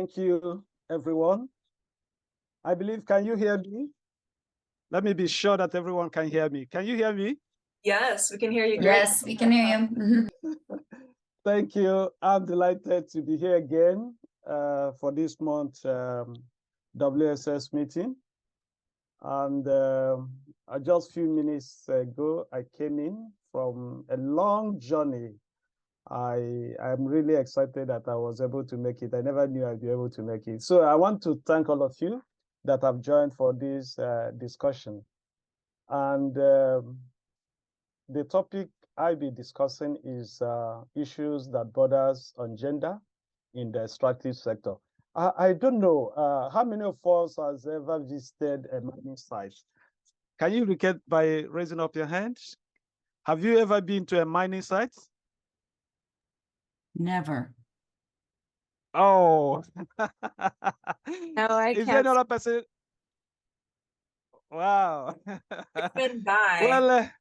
Thank you, everyone. I believe, can you hear me? Let me be sure that everyone can hear me. Can you hear me? Yes, we can hear you. Yes, we can hear you. Thank you. I'm delighted to be here again for this month's WSS meeting. And just a few minutes ago, I came in from a long journey. I'm really excited that I was able to make it. I never knew I'd be able to make it. So I want to thank all of you that have joined for this discussion. And the topic I'll be discussing is issues that borders on gender in the extractive sector. I don't know how many of us has ever visited a mining site. Can you recap by raising up your hand? Have you ever been to a mining site? Never. Oh. No, I Is there can't. another person? Wow. I've been by. Well,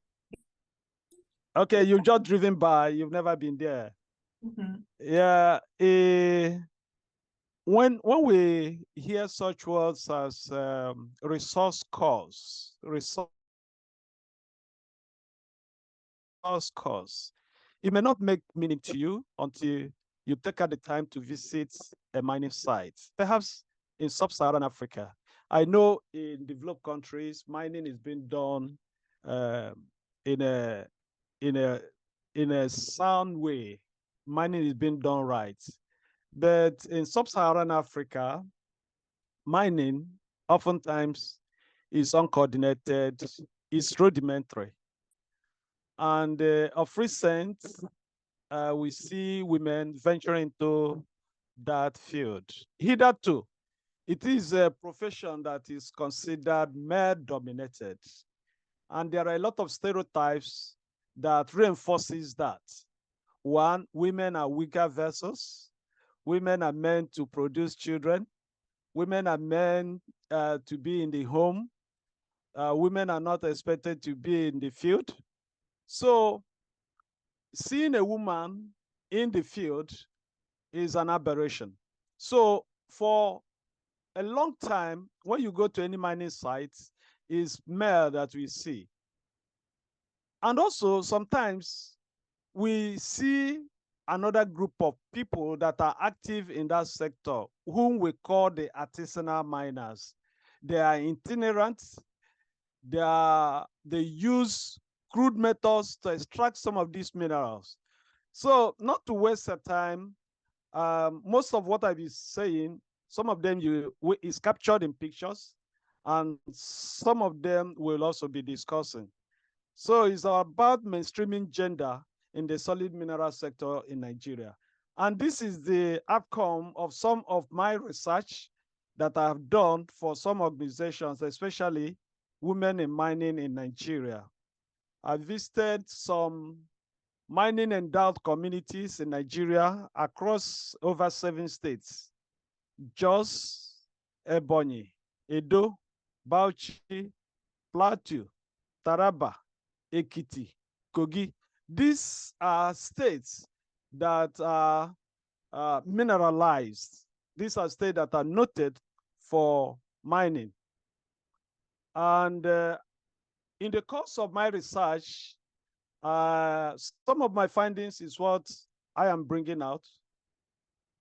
okay, you've just driven by. You've never been there. Mhm. Yeah. When we hear such words as resource costs, it may not make meaning to you until you take out the time to visit a mining site. Perhaps in Sub-Saharan Africa. I know in developed countries, mining is being done in a sound way. Mining is being done right. But in Sub-Saharan Africa, mining oftentimes is uncoordinated, is rudimentary. And of recent, we see women venturing into that field. Hitherto, it is a profession that is considered male-dominated. And there are a lot of stereotypes that reinforces that. One, women are weaker vessels. Women are meant to produce children. Women are meant to be in the home. Women are not expected to be in the field. So seeing a woman in the field is an aberration. So for a long time, when you go to any mining site, it's male that we see. And also sometimes we see another group of people that are active in that sector, whom we call the artisanal miners. They are itinerant. They use crude methods to extract some of these minerals. So not to waste your time, most of what I've been saying, some of them is captured in pictures, and some of them will also be discussing. So it's about mainstreaming gender in the solid mineral sector in Nigeria. And this is the outcome of some of my research that I have done for some organizations, especially women in mining in Nigeria. I visited some mining endowed communities in Nigeria across over 7 states: Jos, Ebonyi, Edo, Bauchi, Plateau, Taraba, Ekiti, Kogi. These are states that are mineralized. These are states that are noted for mining. And in the course of my research, some of my findings is what I am bringing out.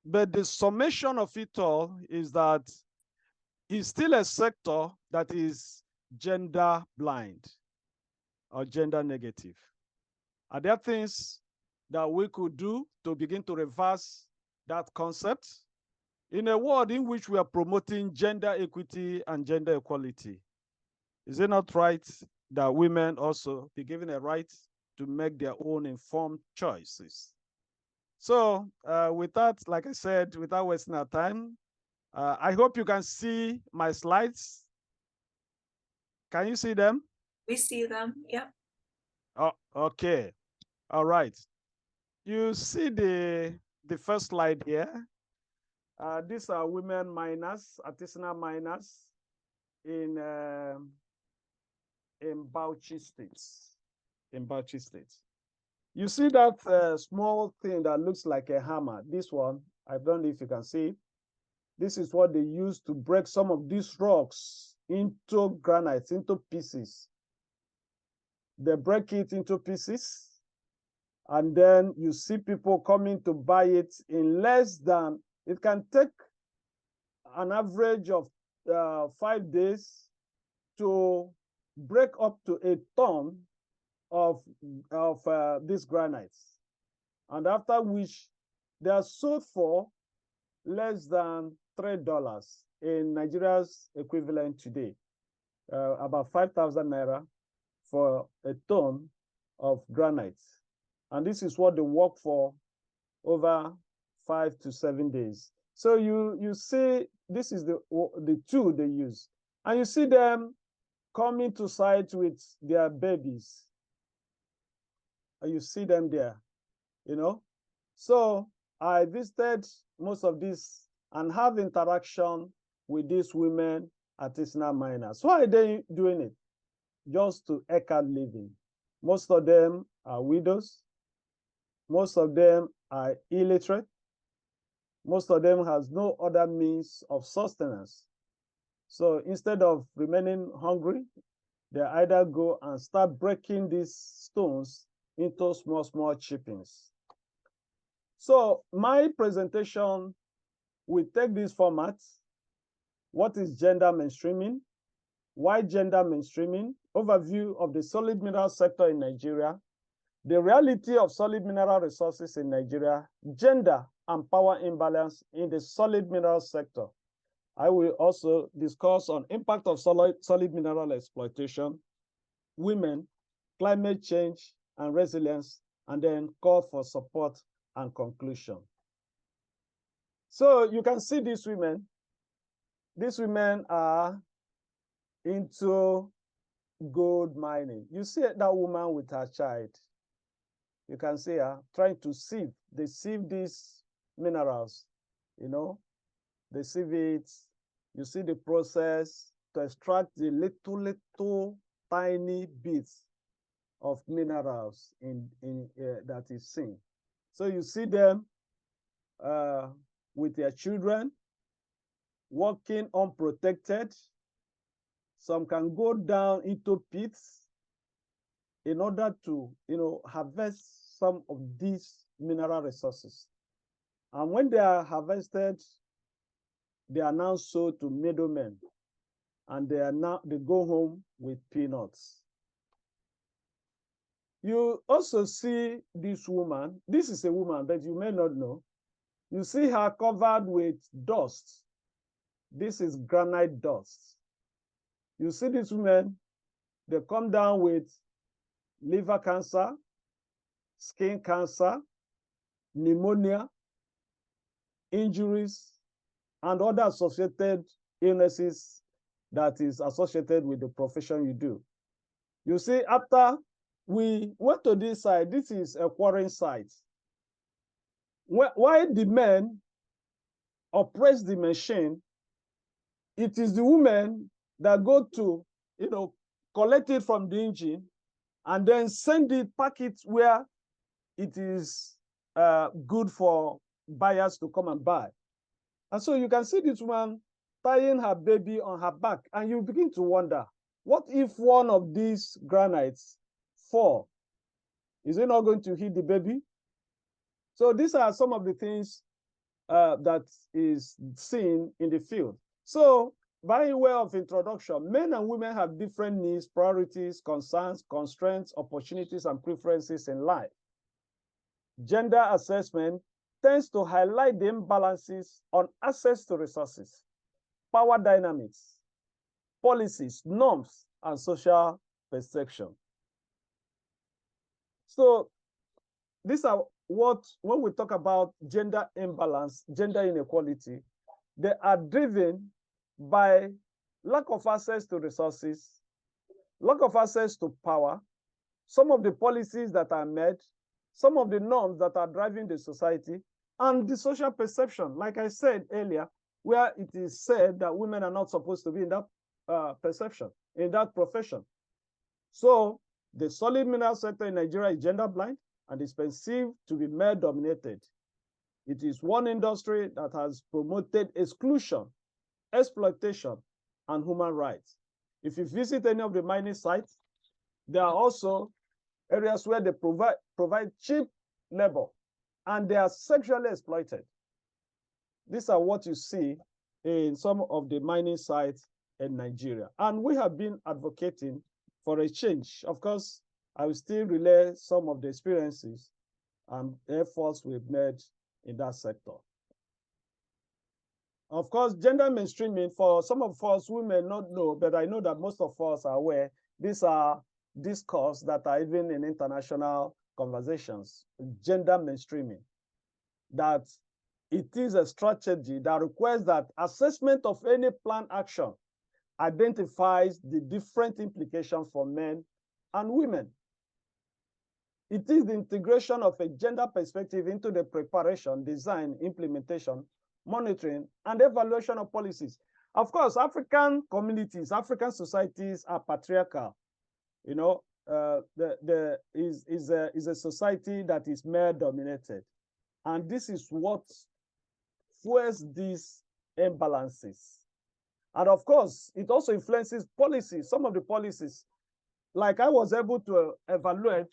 But the summation of it all is that it's still a sector that is gender blind or gender negative. Are there things that we could do to begin to reverse that concept in a world in which we are promoting gender equity and gender equality? Is it not right that women also be given a right to make their own informed choices? So with that, like I said, without wasting our time, I hope you can see my slides. Can you see them? We see them. Yep. Oh, okay. All right. You see the first slide here. These are women miners, artisanal miners in Bauchi State. In Bauchi State. You see that small thing that looks like a hammer. This one, I don't know if you can see it. This is what they use to break some of these rocks into granites, into pieces. They break it into pieces, and then you see people coming to buy it in less than, it can take an average of 5 days to break up to a ton of these granites. And after which they are sold for less than $3 in Nigeria's equivalent today, about 5,000 naira for a ton of granite. And this is what they work for over 5 to 7 days. So you see, this is the tool they use. And you see them coming to site with their babies. And you see them there, you know. So I visited most of these and have interaction with these women artisanal miners. Why are they doing it? Just to eke out living. Most of them are widows. Most of them are illiterate. Most of them has no other means of sustenance. So instead of remaining hungry, they either go and start breaking these stones into small chippings. So my presentation will take this format. What is gender mainstreaming? Why gender mainstreaming? Overview of the solid mineral sector in Nigeria, the reality of solid mineral resources in Nigeria, gender and power imbalance in the solid mineral sector. I will also discuss on impact of solid mineral exploitation, women, climate change and resilience, and then call for support and conclusion. So you can see these women. These women are into gold mining. You see that woman with her child. You can see her trying to sieve. They sieve these minerals, you know, they sieve it. You see the process to extract the little tiny bits of minerals that is seen. So you see them with their children walking unprotected. Some can go down into pits in order to, harvest some of these mineral resources. And when they are harvested, they are now sold to middlemen, and they go home with peanuts. You also see this woman. This is a woman, but you may not know. You see her covered with dust. This is granite dust. You see this woman, they come down with liver cancer, skin cancer, pneumonia, injuries, and other associated illnesses that is associated with the profession you do. You see, after we went to this side, this is a quarrying site. Why the men oppress the machine, it is the women that go to, collect it from the engine and then send it, pack it where it is good for buyers to come and buy. And so you can see this woman tying her baby on her back, and you begin to wonder, what if one of these granites fall? Is it not going to hit the baby? So these are some of the things that is seen in the field. So by way of introduction, men and women have different needs, priorities, concerns, constraints, opportunities, and preferences in life. Gender assessment tends to highlight the imbalances on access to resources, power dynamics, policies, norms, and social perception. So these are when we talk about gender imbalance, gender inequality, they are driven by lack of access to resources, lack of access to power, some of the policies that are made, some of the norms that are driving the society, and the social perception, like I said earlier, where it is said that women are not supposed to be in that perception, in that profession. So the solid mineral sector in Nigeria is gender blind and is perceived to be male dominated. It is one industry that has promoted exclusion, exploitation, and human rights. If you visit any of the mining sites, there are also areas where they provide cheap labor and they are sexually exploited. These are what you see in some of the mining sites in Nigeria. And we have been advocating for a change. Of course, I will still relay some of the experiences and efforts we've made in that sector. Of course, gender mainstreaming, for some of us who may not know, but I know that most of us are aware, these are discourse that are even in international conversations. Gender mainstreaming, that it is a strategy that requires that assessment of any planned action identifies the different implications for men and women. It is the integration of a gender perspective into the preparation, design, implementation, monitoring, and evaluation of policies. Of course, African communities, African societies are patriarchal. You know, is a society that is male dominated. And this is what fuels these imbalances. And of course, it also influences policies, some of the policies. Like I was able to evaluate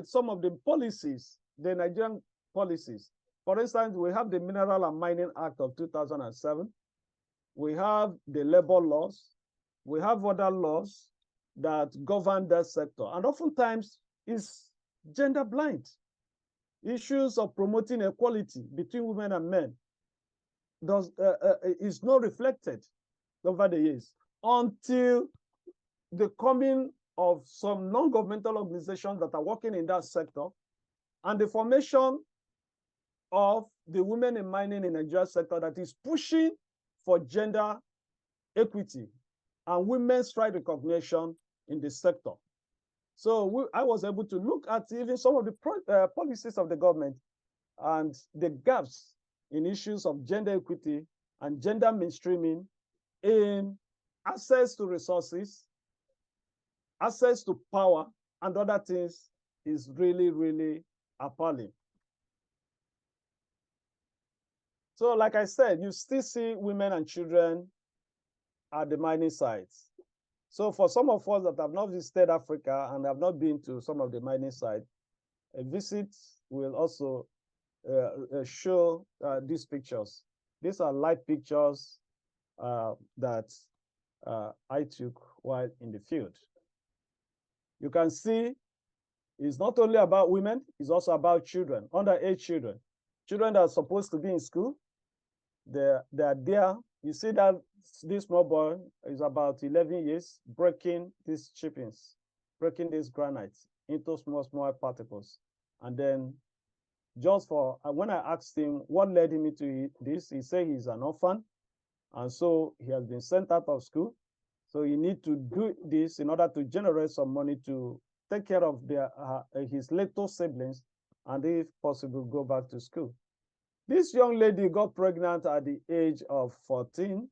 some of the policies, the Nigerian policies. For instance, we have the Mineral and Mining Act of 2007. We have the labor laws. We have other laws that govern that sector. And oftentimes, it's gender blind. Issues of promoting equality between women and men is not reflected over the years until the coming of some non-governmental organizations that are working in that sector and the formation of the Women in Mining in Nigeria sector that is pushing for gender equity and women's right recognition in the sector. So I was able to look at even some of the policies of the government and the gaps in issues of gender equity and gender mainstreaming in access to resources, access to power, and other things is really, really appalling. So like I said, you still see women and children at the mining sites. So for some of us that have not visited Africa and have not been to some of the mining sites, a visit will also show these pictures. These are live pictures that I took while in the field. You can see it's not only about women, it's also about children, underage children. Children that are supposed to be in school, they are there. You see that this small boy is about 11 years, breaking these chippings, breaking these granites into small particles. And then just for, when I asked him what led him into this, he said he's an orphan. And so he has been sent out of school. So you need to do this in order to generate some money to take care of his little siblings, and if possible, go back to school. This young lady got pregnant at the age of 14.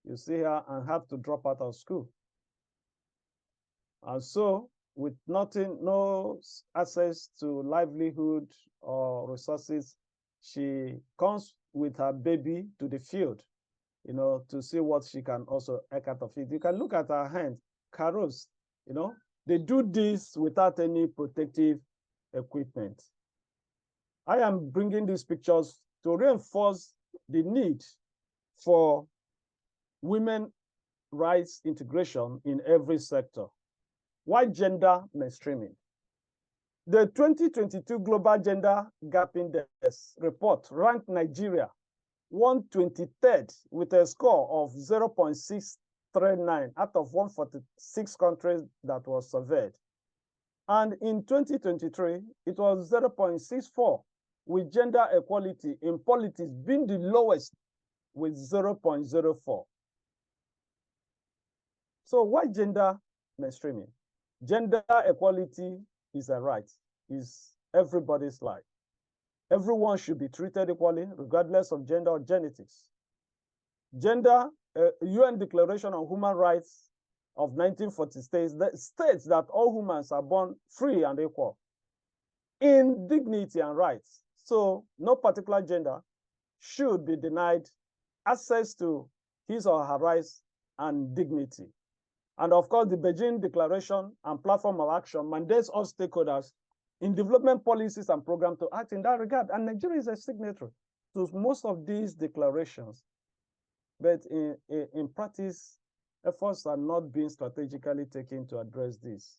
You see her, and have to drop out of school. And so with no access to livelihood or resources, she comes with her baby to the field, you know, to see what she can also eke out of it. You can look at her hands, carrots, you know, they do this without any protective equipment. I am bringing these pictures to reinforce the need for women rights integration in every sector. Why gender mainstreaming? The 2022 Global Gender Gap Index report ranked Nigeria 123rd with a score of 0.639 out of 146 countries that was surveyed. And in 2023, it was 0.64, with gender equality in politics being the lowest with 0.04. So why gender mainstreaming? Gender equality is a right, is everybody's right. Everyone should be treated equally, regardless of gender or genetics. UN Declaration on Human Rights of 1940 states that all humans are born free and equal in dignity and rights. So no particular gender should be denied access to his or her rights and dignity. And of course, the Beijing Declaration and Platform of Action mandates all stakeholders in development policies and programs to act in that regard. And Nigeria is a signatory to most of these declarations. But in practice, efforts are not being strategically taken to address this.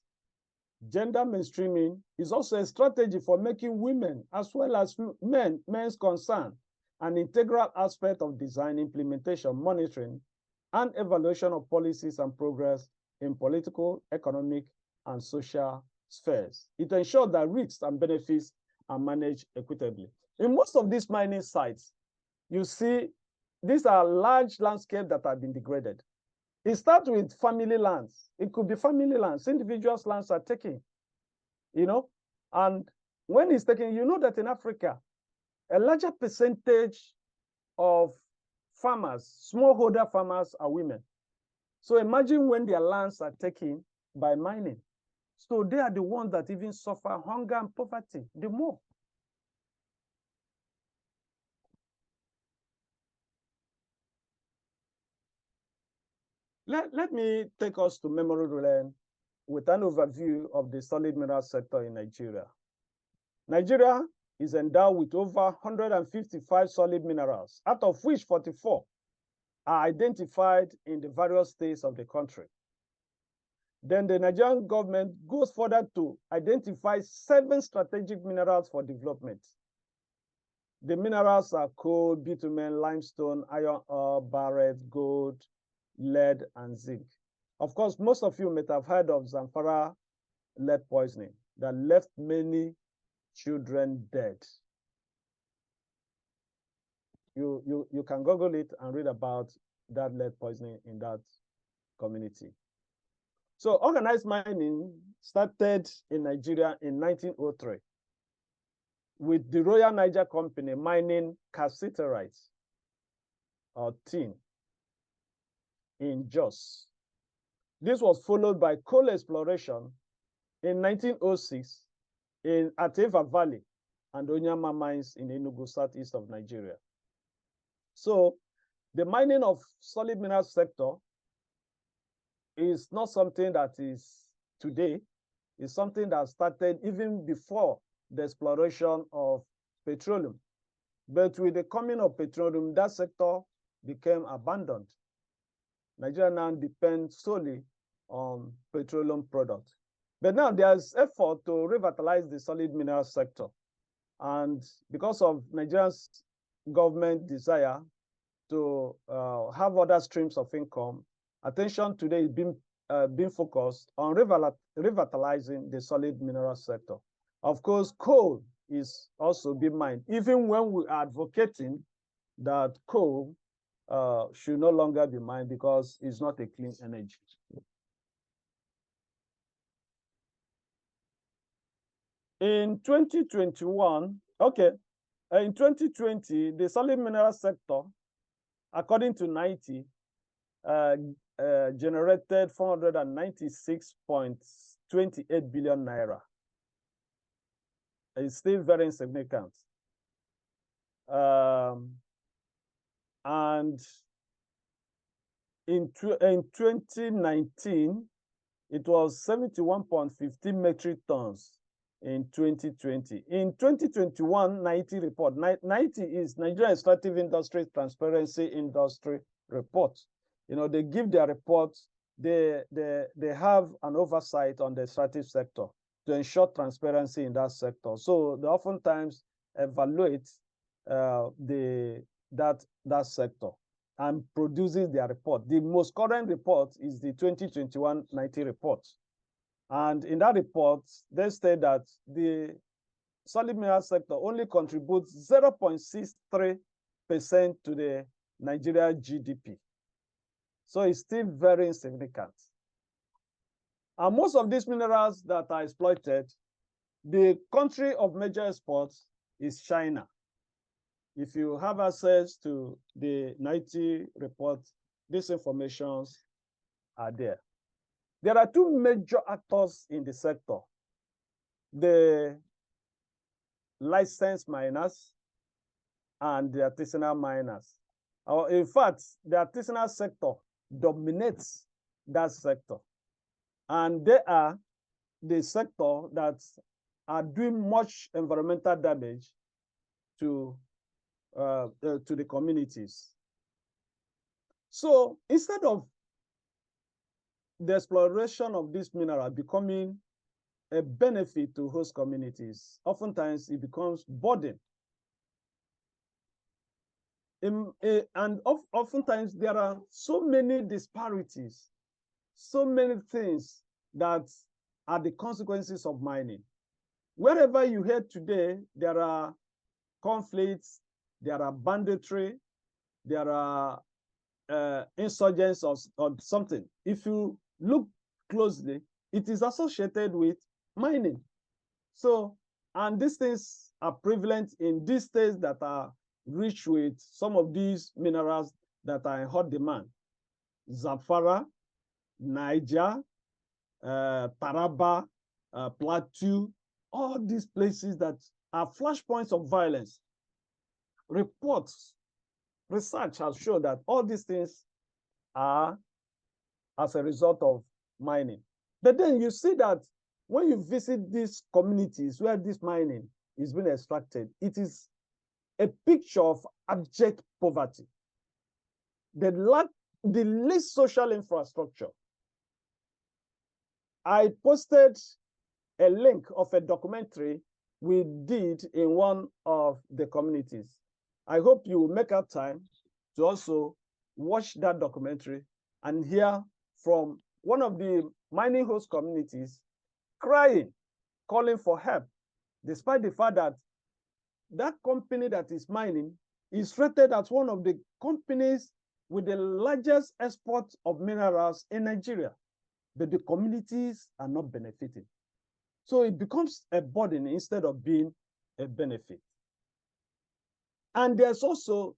Gender mainstreaming is also a strategy for making women as well as men's concern an integral aspect of design, implementation, monitoring, and evaluation of policies and progress in political, economic, and social spheres. It ensures that risks and benefits are managed equitably. In most of these mining sites, you see these are large landscapes that have been degraded. It starts with family lands. It could be family lands. Individuals' lands are taken, you know, and when it's taken, you know that in Africa, a larger percentage of farmers, smallholder farmers, are women. So imagine when their lands are taken by mining. So they are the ones that even suffer hunger and poverty the more. Let me take us to memory lane with an overview of the solid mineral sector in Nigeria. Nigeria is endowed with over 155 solid minerals, out of which 44 are identified in the various states of the country. Then the Nigerian government goes further to identify 7 strategic minerals for development. The minerals are coal, bitumen, limestone, iron ore, barite, gold, lead, and zinc. Of course, most of you may have heard of Zamfara lead poisoning that left many children dead. You can Google it and read about that lead poisoning in that community. So organized mining started in Nigeria in 1903 with the Royal Niger Company mining cassiterite or tin in Jos. This was followed by coal exploration in 1906 in Ateva Valley and Onyama mines in Enugu, southeast of Nigeria. So the mining of solid mineral sector is not something that is today. It's something that started even before the exploration of petroleum. But with the coming of petroleum, that sector became abandoned. Nigeria now depends solely on petroleum products. But now there's effort to revitalize the solid mineral sector. And because of Nigeria's government desire to have other streams of income, attention today is being focused on revitalizing the solid mineral sector. Of course, coal is also being mined, even when we are advocating that coal should no longer be mined because it's not a clean energy. In 2021, in 2020, the solid mineral sector, according to 90, generated 496.28 billion naira. It's still very insignificant. And in 2019, it was 71.15 metric tons in 2020. In 2021, 90 report, 90 is Nigeria Extractive Industry Transparency Industry Report. You know, they give their reports, they have an oversight on the extractive sector to ensure transparency in that sector. So they oftentimes evaluate that sector and produces their report. The most current report is the 2021 90 report. And in that report, they state that the solid mineral sector only contributes 0.63% to the Nigeria GDP. So it's still very insignificant. And most of these minerals that are exploited, the country of major exports is China. If you have access to the 90 report, these informations are there. There are two major actors in the sector: the licensed miners and the artisanal miners. In fact, the artisanal sector dominates that sector. And they are the sector that are doing much environmental damage to the communities. So instead of the exploration of this mineral becoming a benefit to host communities, oftentimes it becomes burden. And oftentimes there are so many disparities, so many things that are the consequences of mining. Wherever you head today, there are conflicts, there are banditry, there are insurgents or something. If you look closely, it is associated with mining. So, and these things are prevalent in these states that are rich with some of these minerals that are in hot demand: Zamfara, Niger, Taraba, Plateau, all these places that are flashpoints of violence. Research has shown that all these things are as a result of mining. But then you see that when you visit these communities where this mining is being extracted, it is a picture of abject poverty. They lack the least social infrastructure. I posted a link of a documentary we did in one of the communities. I hope you will make out time to also watch that documentary and hear from one of the mining host communities crying, calling for help, despite the fact that that company that is mining is rated as one of the companies with the largest export of minerals in Nigeria, but the communities are not benefiting. So it becomes a burden instead of being a benefit. And there's also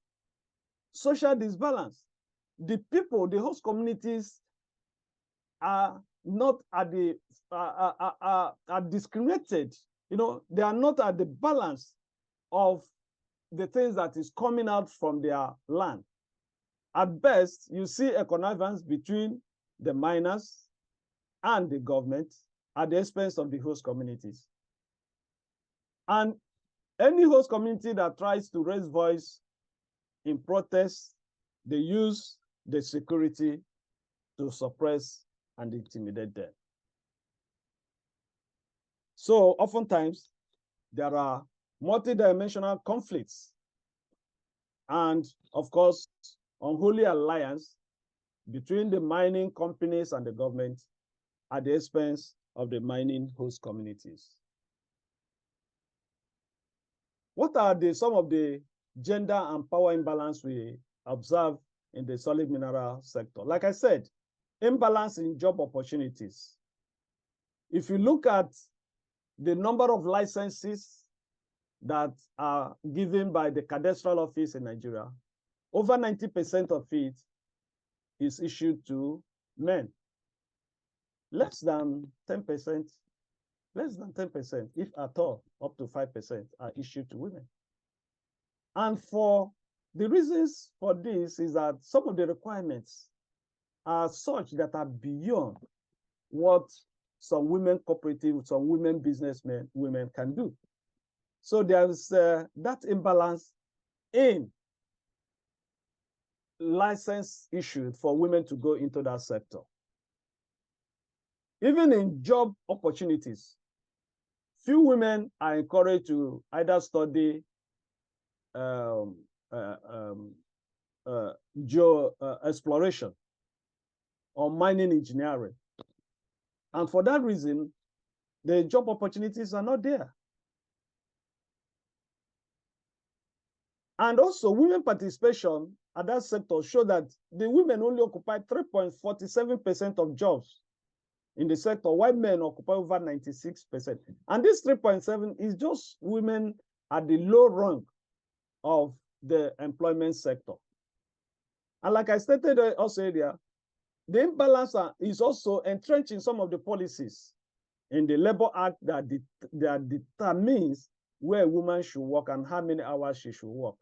social disbalance. The people, the host communities are not at the, are discriminated. You know, they are not at the balance of the things that is coming out from their land. At best, you see a connivance between the miners and the government at the expense of the host communities. And any host community that tries to raise voice in protest, they use the security to suppress and intimidate them. So oftentimes, there are multidimensional conflicts and, of course, unholy alliance between the mining companies and the government at the expense of the mining host communities. What are some of the gender and power imbalance we observe in the solid mineral sector? Like I said, imbalance in job opportunities. If you look at the number of licenses that are given by the cadastral office in Nigeria, over 90% of it is issued to men. Less than 10%, if at all, up to 5% are issued to women. And for the reasons for this is that some of the requirements are such that are beyond what some women cooperatives, some women businessmen, women can do. So there's that imbalance in license issued for women to go into that sector. Even in job opportunities, few women are encouraged to either study exploration or mining engineering. And for that reason, the job opportunities are not there. And also, women participation at that sector show that the women only occupy 3.47% of jobs in the sector, while men occupy over 96%. And this 3.7 is just women at the low rung of the employment sector. And like I stated also earlier, The imbalance is also entrenched in some of the policies in the Labor Act that determines where a woman should work and how many hours she should work.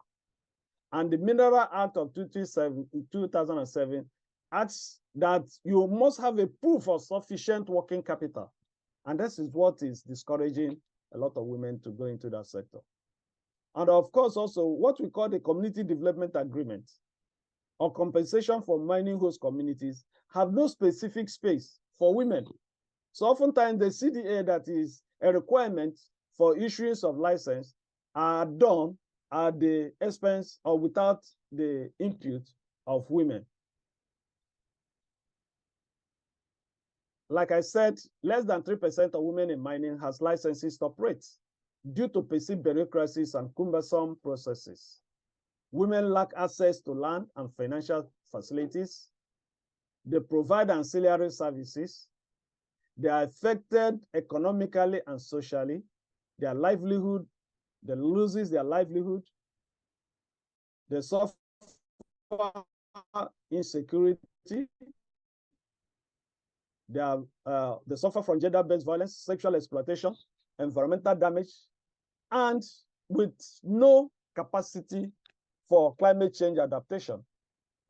And the Mineral Act of 2007 asks that you must have a proof of sufficient working capital. And this is what is discouraging a lot of women to go into that sector. And of course, also what we call the Community Development Agreement or compensation for mining host communities have no specific space for women. So oftentimes the CDA that is a requirement for issuance of license are done at the expense or without the input of women. Like I said, less than 3% of women in mining has licenses to operate due to perceived bureaucracies and cumbersome processes. Women lack access to land and financial facilities. They provide ancillary services. They are affected economically and socially. Their livelihood, they lose their livelihood. They suffer insecurity. They suffer from gender-based violence, sexual exploitation, environmental damage, and with no capacity for climate change adaptation.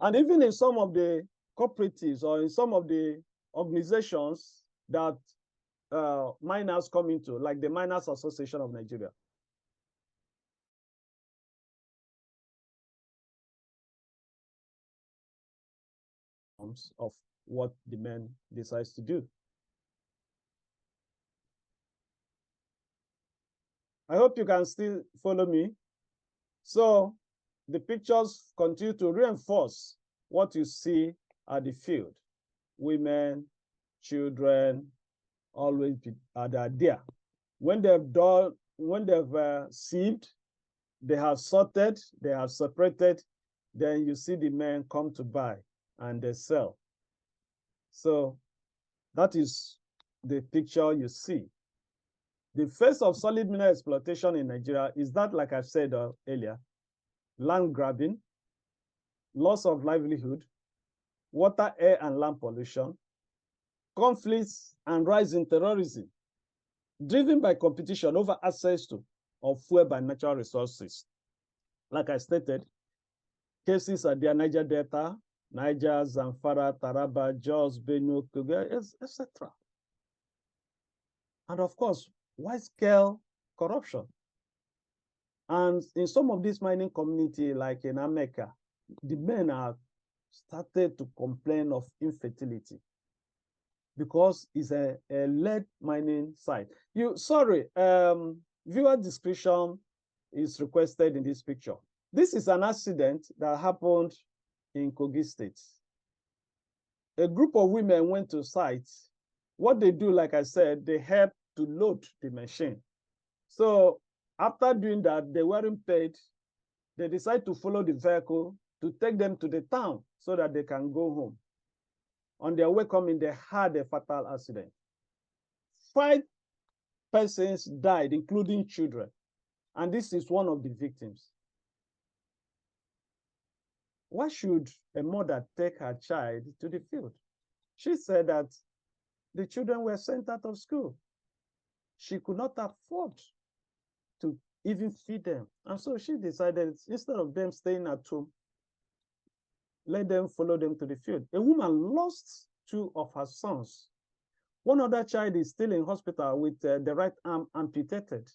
And even in some of the cooperatives or in some of the organizations that miners come into, like the Miners Association of Nigeria, of what the man decides to do. I hope you can still follow me. So the pictures continue to reinforce what you see at the field. Women, children, always are there. When they've done, when they've sieved, they have sorted, they have separated, then you see the men come to buy and they sell. So that is the picture you see. The face of solid mineral exploitation in Nigeria is that, like I said earlier, land grabbing, loss of livelihood, water, air, and land pollution, conflicts, and rise in terrorism, driven by competition over access to or fuel by natural resources. Like I stated, cases are there: Niger Delta, Niger, Zamfara, Taraba, Jos, Benue, Kogi, etc. And of course, wide-scale corruption. And in some of these mining communities, like in America, the men have started to complain of infertility because it's a lead mining site. Viewer discretion is requested in this picture. This is an accident that happened in Kogi State. A group of women went to sites. What they do, like I said, they help to load the machine. So after doing that, they weren't paid. They decide to follow the vehicle to take them to the town so that they can go home. On their way coming, they had a fatal accident. 5 persons died, including children. And this is one of the victims. Why should a mother take her child to the field? She said that the children were sent out of school. She could not afford to even feed them. And so she decided, instead of them staying at home, let them follow them to the field. A woman lost 2 of her sons. One other child is still in hospital with the right arm amputated.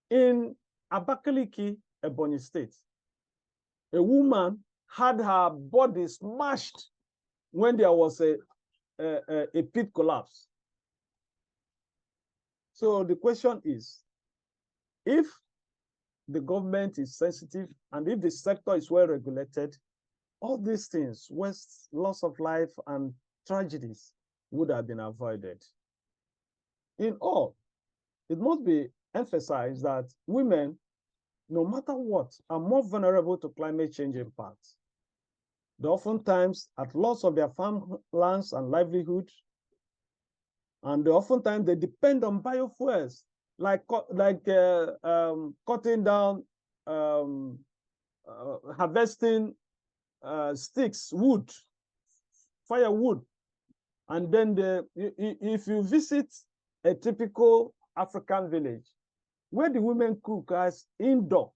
In Abakaliki, Ebonyi State, a woman had her body smashed when there was a pit collapse. So the question is, if the government is sensitive and if the sector is well regulated, all these things, waste, loss of life, and tragedies would have been avoided. In all, it must be emphasized that women, no matter what, are more vulnerable to climate change impacts. They oftentimes at loss of their farmlands and livelihood, and oftentimes they depend on biofuels, like cutting down, harvesting sticks, wood, firewood. And then if you visit a typical African village, where the women cook as indoor,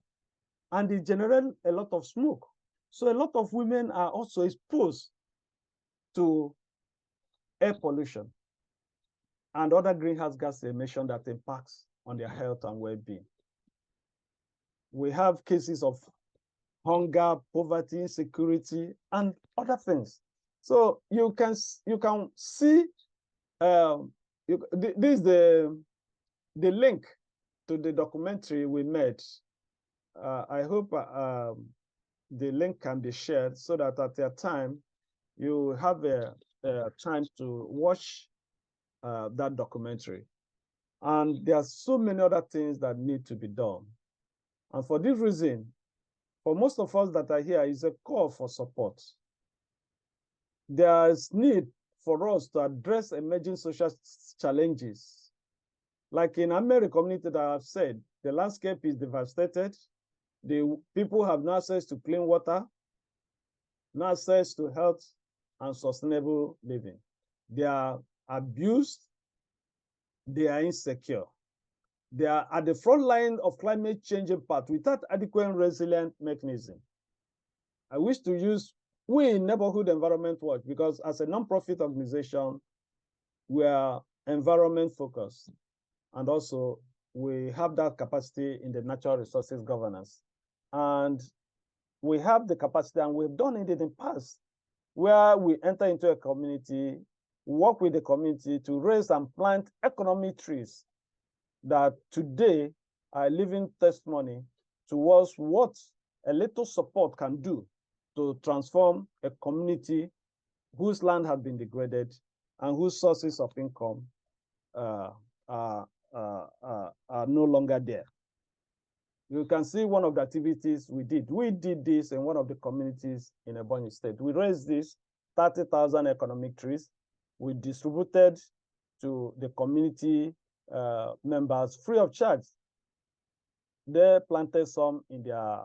and it generates a lot of smoke. So a lot of women are also exposed to air pollution and other greenhouse gas emission that impacts on their health and well-being. We have cases of hunger, poverty, insecurity, and other things. So you can see this is the link to the documentary we made. I hope the link can be shared so that at your time you have a time to watch that documentary. And there are so many other things that need to be done. And for this reason, for most of us that are here, is a call for support. There is need for us to address emerging social challenges. Like in American community that I've said, the landscape is devastated. The people have no access to clean water, no access to health and sustainable living. They are abused, they are insecure. They are at the front line of climate change impact without adequate resilient mechanism. I wish to use, we in Neighborhood Environment Watch, because as a nonprofit organization, we are environment focused. And also we have that capacity in the natural resources governance. And we have the capacity, and we've done it in the past, where we enter into a community, work with the community to raise and plant economic trees that today are living testimony towards what a little support can do to transform a community whose land has been degraded and whose sources of income are no longer there. You can see one of the activities we did. We did this in one of the communities in Ebonyi State. We raised this 30,000 economic trees. We distributed to the community members free of charge. They planted some in their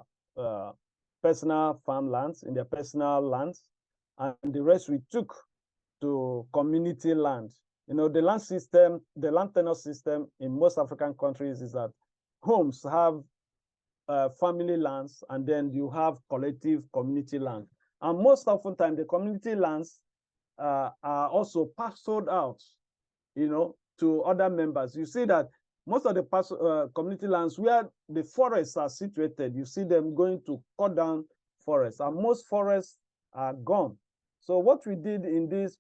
personal farmlands, in their personal lands, and the rest we took to community land. You know, the land system, the land tenure system in most African countries is that homes have family lands, and then you have collective community land. And most often time, the community lands are also parceled out, you know, to other members. You see that most of the community lands where the forests are situated, you see them going to cut down forests, and most forests are gone. So what we did in this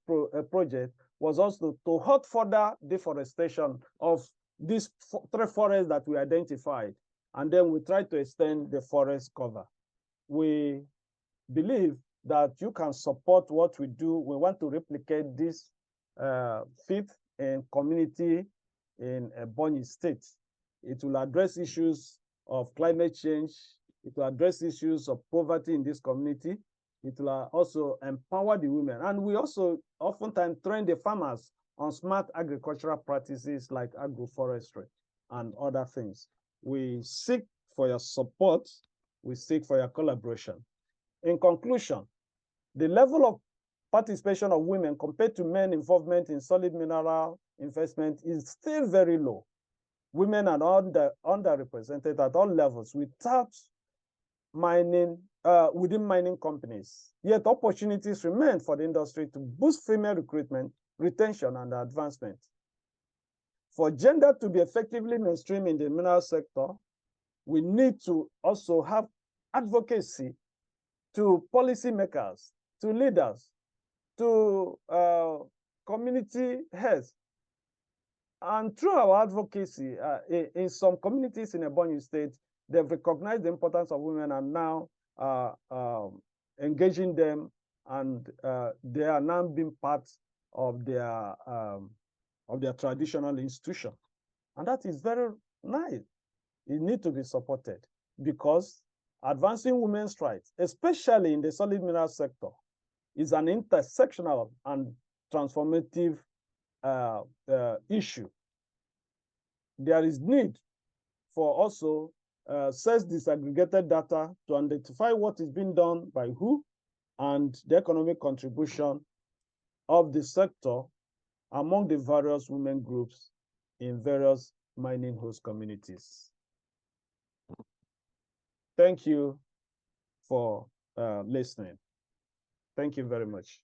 project was also to halt further deforestation of these three forests that we identified. And then we try to extend the forest cover. We believe that you can support what we do. We want to replicate this feat in community in Ebonyi State. It will address issues of climate change. It will address issues of poverty in this community. It will also empower the women. And we also oftentimes train the farmers on smart agricultural practices like agroforestry and other things. We seek for your support. We seek for your collaboration. In conclusion, the level of participation of women compared to men involvement in solid mineral investment is still very low. Women are underrepresented at all levels without mining, within mining companies. Yet opportunities remain for the industry to boost female recruitment, retention, and advancement. For gender to be effectively mainstream in the mineral sector, we need to also have advocacy to policymakers, to leaders, to community heads. And through our advocacy, in some communities in Ebonyi State, they've recognized the importance of women and now engaging them, and they are now being part of their traditional institution. And that is very nice. It needs to be supported because advancing women's rights, especially in the solid mineral sector, is an intersectional and transformative issue. There is need for also sex disaggregated data to identify what is being done by who and the economic contribution of the sector among the various women groups in various mining host communities. Thank you for listening. Thank you very much.